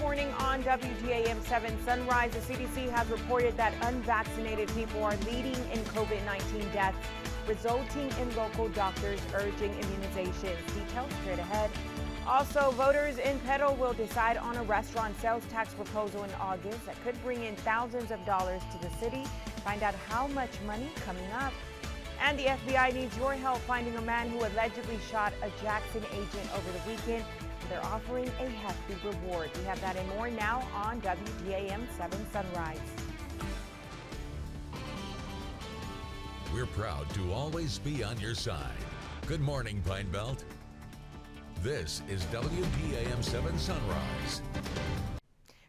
morning on WGAM 7 Sunrise. The CDC has reported that unvaccinated people are leading in COVID-19 deaths, resulting in local doctors urging immunizations. Details straight ahead. Also, voters in Petal will decide on a restaurant sales tax proposal in August that could bring in thousands of dollars to the city. Find out how much money coming up. And the FBI needs your help finding a man who allegedly shot a Jackson agent over the weekend. They're offering a hefty reward. We have that and more now on WGAM 7 Sunrise. We're proud to always be on your side. Good morning, Pine Belt. This is WGAM 7 Sunrise.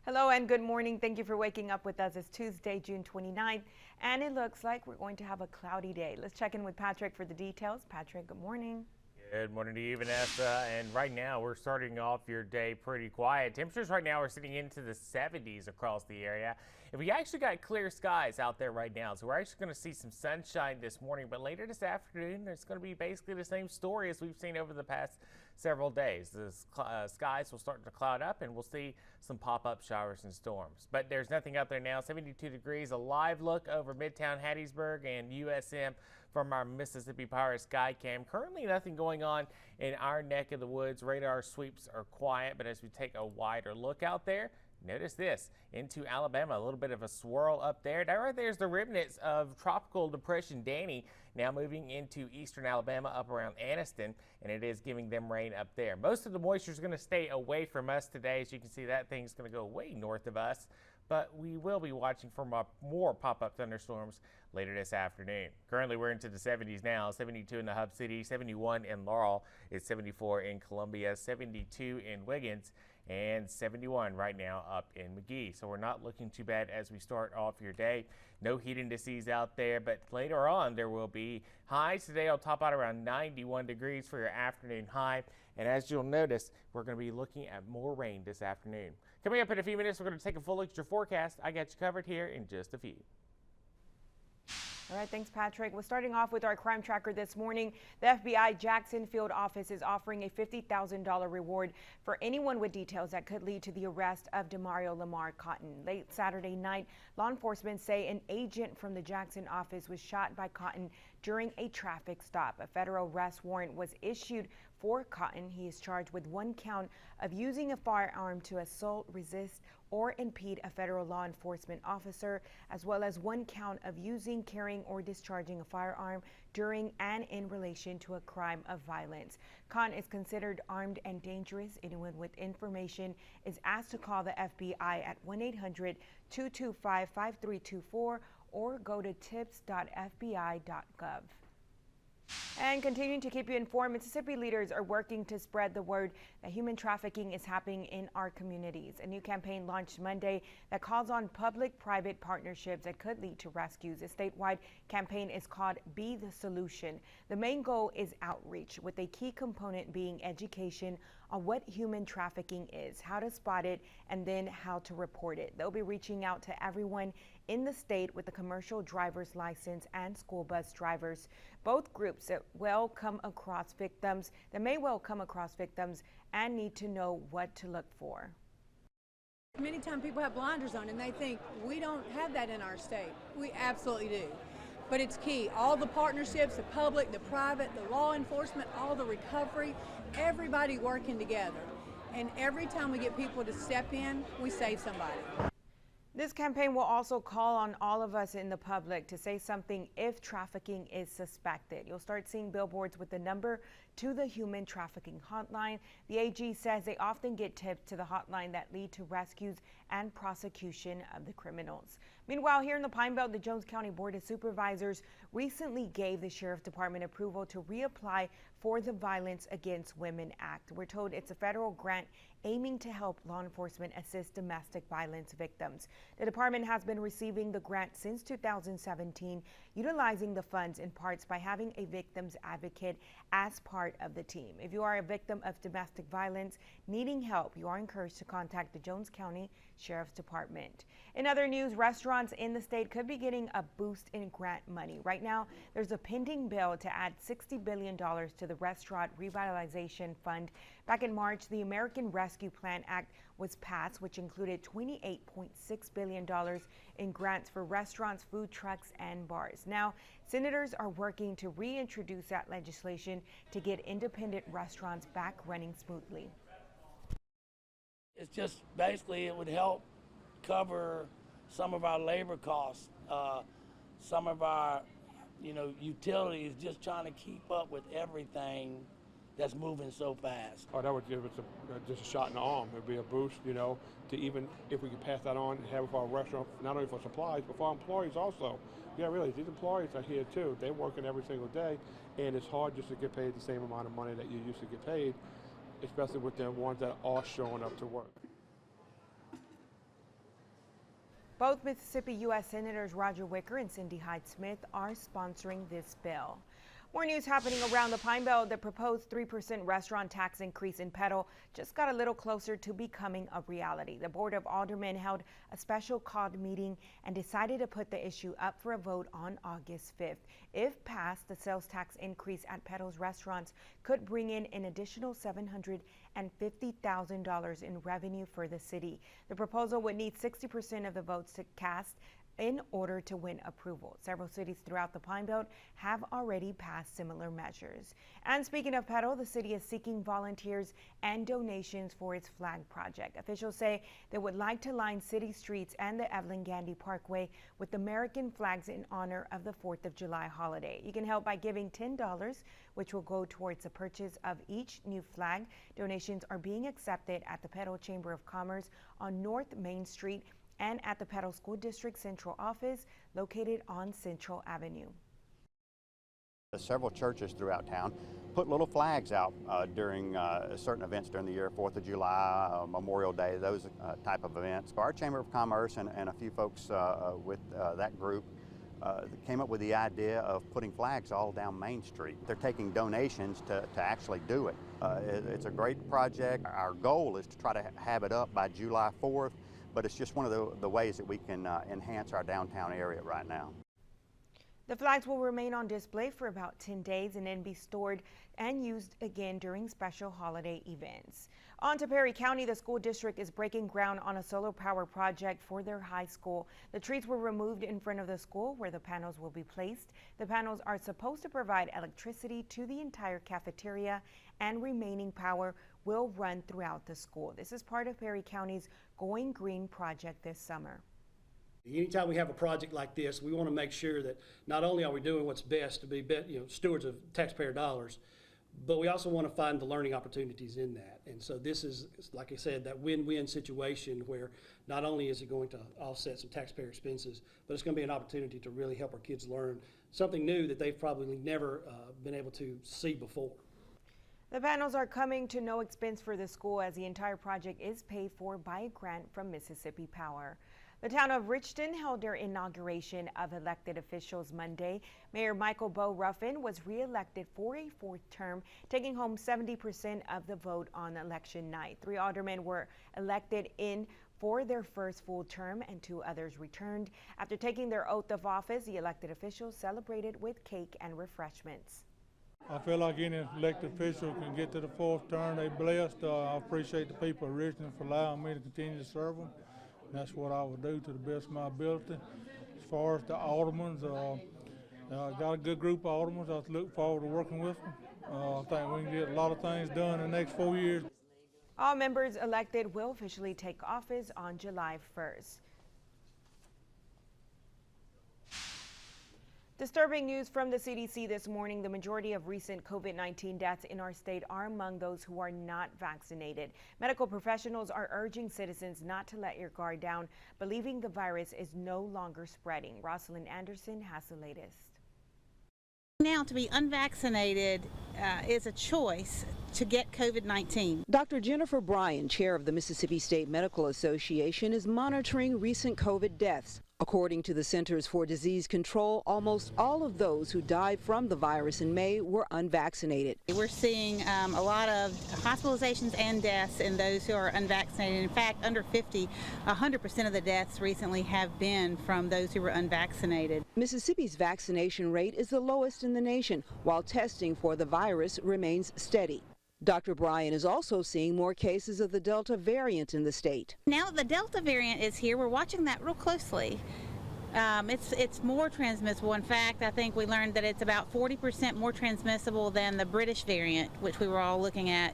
Hello and good morning. Thank you for waking up with us. It's Tuesday, June 29th, and it looks like we're going to have a cloudy day. Let's check in with Patrick for the details. Patrick, good morning. Good morning to you, Vanessa. And right now we're starting off your day pretty quiet. Temperatures right now are sitting into the 70s across the area. And we actually got clear skies out there right now. So we're actually going to see some sunshine this morning. But later this afternoon, it's going to be basically the same story as we've seen over the past several days. The skies will start to cloud up and we'll see some pop-up showers and storms. But there's nothing out there now. 72 degrees, a live look over Midtown Hattiesburg and USM from our Mississippi Power Skycam. Currently nothing going on in our neck of the woods. Radar sweeps are quiet, but as we take a wider look out there, notice this into Alabama, a little bit of a swirl up there. That right there is the remnants of Tropical Depression Danny, now moving into eastern Alabama up around Anniston, and it is giving them rain up there. Most of the moisture is going to stay away from us today. As you can see, that thing's going to go way north of us, but we will be watching for more pop-up thunderstorms later this afternoon. Currently, we're into the 70s now, 72 in the Hub City, 71 in Laurel, it's 74 in Columbia, 72 in Wiggins, and 71 right now up in McGee. So we're not looking too bad as we start off your day. No heat indices out there, but later on there will be highs. Today will top out around 91 degrees for your afternoon high. And as you'll notice, we're going to be looking at more rain this afternoon. Coming up in a few minutes, we're going to take a full look at your forecast. I got you covered here in just a few. All right, thanks, Patrick. We're starting off with our crime tracker this morning. The FBI Jackson Field office is offering a $50,000 reward for anyone with details that could lead to the arrest of Demario Lamar Cotton. Late Saturday night, law enforcement say an agent from the Jackson office was shot by Cotton during a traffic stop. A federal arrest warrant was issued for Cotton. He is charged with one count of using a firearm to assault, resist, or impede a federal law enforcement officer, as well as one count of using, carrying, or discharging a firearm during and in relation to a crime of violence. Cotton is considered armed and dangerous. Anyone with information is asked to call the FBI at 1-800-225-5324 or go to tips.fbi.gov. And continuing to keep you informed, Mississippi leaders are working to spread the word that human trafficking is happening in our communities. A new campaign launched Monday that calls on public-private partnerships that could lead to rescues. A statewide campaign is called Be the Solution. The main goal is outreach, with a key component being education on what human trafficking is, how to spot it, and then how to report it. They'll be reaching out to everyone in the state with a commercial driver's license and school bus drivers. Both groups that may well come across victims and need to know what to look for. Many times people have blinders on and they think we don't have that in our state. We absolutely do. But it's key. All the partnerships, the public, the private, the law enforcement, all the recovery, everybody working together. And every time we get people to step in, we save somebody. This campaign will also call on all of us in the public to say something if trafficking is suspected. You'll start seeing billboards with the number to the human trafficking hotline. The AG says they often get tips to the hotline that lead to rescues and prosecution of the criminals. Meanwhile, here in the Pine Belt, the Jones County Board of Supervisors recently gave the Sheriff's Department approval to reapply for the Violence Against Women Act. We're told it's a federal grant aiming to help law enforcement assist domestic violence victims. The department has been receiving the grant since 2017, utilizing the funds in parts by having a victim's advocate as part of the team. If you are a victim of domestic violence needing help, you are encouraged to contact the Jones County Sheriff's Department. In other news, restaurant restaurants in the state could be getting a boost in grant money. Right now, there's a pending bill to add $60 billion to the Restaurant Revitalization Fund. Back in March, the American Rescue Plan Act was passed, which included $28.6 billion in grants for restaurants, food trucks, and bars. Now, senators are working to reintroduce that legislation to get independent restaurants back running smoothly. It's just basically it would help cover some of our labor costs, some of our, utilities, just trying to keep up with everything that's moving so fast. Oh, that would give us just a shot in the arm. It would be a boost, to even if we could pass that on and have it for our restaurant, not only for supplies, but for our employees also. Yeah, really, these employees are here too. They're working every single day, and it's hard just to get paid the same amount of money that you used to get paid, especially with the ones that are showing up to work. Both Mississippi U.S. Senators Roger Wicker and Cindy Hyde-Smith are sponsoring this bill. More news happening around the Pine Belt. The proposed 3% restaurant tax increase in Petal just got a little closer to becoming a reality. The Board of Aldermen held a special called meeting and decided to put the issue up for a vote on August 5th. If passed, the sales tax increase at Petal's restaurants could bring in an additional $750,000 in revenue for the city. The proposal would need 60% of the votes to cast in order to win approval. Several cities throughout the Pine Belt have already passed similar measures. And speaking of Petal, the city is seeking volunteers and donations for its flag project. Officials say they would like to line city streets and the Evelyn Gandy Parkway with American flags in honor of the 4th of July holiday. You can help by giving $10, which will go towards the purchase of each new flag. Donations are being accepted at the Petal Chamber of Commerce on North Main Street and at the Petal School District Central Office located on Central Avenue. Several churches throughout town put little flags out during certain events during the year, 4th of July, Memorial Day, those type of events. Our Chamber of Commerce and a few folks with that group came up with the idea of putting flags all down Main Street. They're taking donations to actually do it. It's a great project. Our goal is to try to have it up by July 4th. But it's just one of the ways that we can enhance our downtown area right now. The flags will remain on display for about 10 days and then be stored and used again during special holiday events. On to Perry County, the school district is breaking ground on a solar power project for their high school. The trees were removed in front of the school where the panels will be placed. The panels are supposed to provide electricity to the entire cafeteria, and remaining power will run throughout the school. This is part of Perry County's Going Green project this summer. Anytime we have a project like this, we want to make sure that not only are we doing what's best to be stewards of taxpayer dollars, but we also want to find the learning opportunities in that. And so this is, like I said, that win-win situation where not only is it going to offset some taxpayer expenses, but it's going to be an opportunity to really help our kids learn something new that they've probably never been able to see before. The panels are coming to no expense for the school, as the entire project is paid for by a grant from Mississippi Power. The town of Richton held their inauguration of elected officials Monday. Mayor Michael Bo Ruffin was re-elected for a 4th term, taking home 70% of the vote on election night. 3 aldermen were elected in for their first full term and 2 others returned. After taking their oath of office, the elected officials celebrated with cake and refreshments. I feel like any elected official can get to the 4th term. They're blessed. I appreciate the people of Richmond for allowing me to continue to serve them. That's what I will do to the best of my ability. As far as the aldermen, I got a good group of aldermen. I look forward to working with them. I think we can get a lot of things done in the next 4 years. All members elected will officially take office on July 1st. Disturbing news from the CDC this morning. The majority of recent COVID-19 deaths in our state are among those who are not vaccinated. Medical professionals are urging citizens not to let your guard down, believing the virus is no longer spreading. Rosalind Anderson has the latest. Now, to be unvaccinated is a choice to get COVID-19. Dr. Jennifer Bryan, chair of the Mississippi State Medical Association, is monitoring recent COVID deaths. According to the Centers for Disease Control, almost all of those who died from the virus in May were unvaccinated. We're seeing a lot of hospitalizations and deaths in those who are unvaccinated. In fact, under 50, 100% of the deaths recently have been from those who were unvaccinated. Mississippi's vaccination rate is the lowest in the nation, while testing for the virus remains steady. Dr. Bryan is also seeing more cases of the Delta variant in the state. Now that the Delta variant is here, we're watching that real closely. It's more transmissible. In fact, I think we learned that it's about 40% more transmissible than the British variant, which we were all looking at,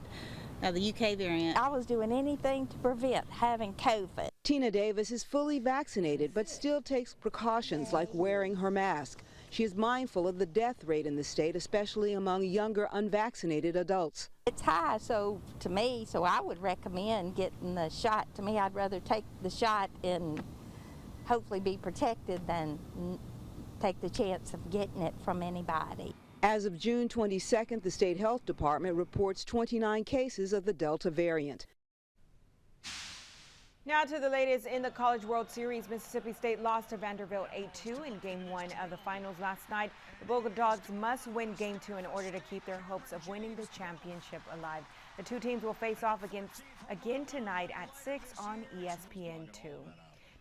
the UK variant. I was doing anything to prevent having COVID. Tina Davis is fully vaccinated but still takes precautions like wearing her mask. She is mindful of the death rate in the state, especially among younger unvaccinated adults. It's high, so I would recommend getting the shot. To me, I'd rather take the shot and hopefully be protected than take the chance of getting it from anybody. As of June 22nd, the State Health Department reports 29 cases of the Delta variant. Now to the latest in the College World Series. Mississippi State lost to Vanderbilt 8-2 in Game 1 of the finals last night. The Bulldogs must win Game 2 in order to keep their hopes of winning the championship alive. The two teams will face off again tonight at 6 on ESPN2.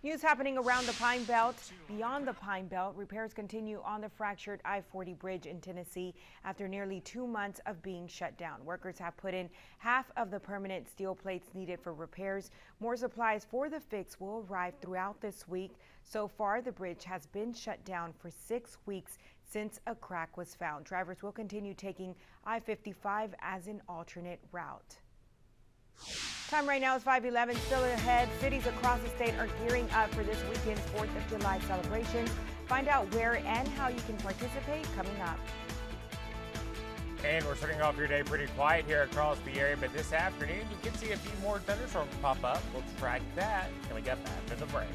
News happening around the Pine Belt. Beyond the Pine Belt, repairs continue on the fractured I-40 bridge in Tennessee after nearly 2 months of being shut down. Workers have put in half of the permanent steel plates needed for repairs. More supplies for the fix will arrive throughout this week. So far, the bridge has been shut down for 6 weeks since a crack was found. Drivers will continue taking I-55 as an alternate route. Time right now is 5:11. Still ahead, cities across the state are gearing up for this weekend's 4th of July celebration. Find out where and how you can participate coming up. And we're starting off your day pretty quiet here across the area, but this afternoon you can see a few more thunderstorms pop up. We'll track that coming up after the break.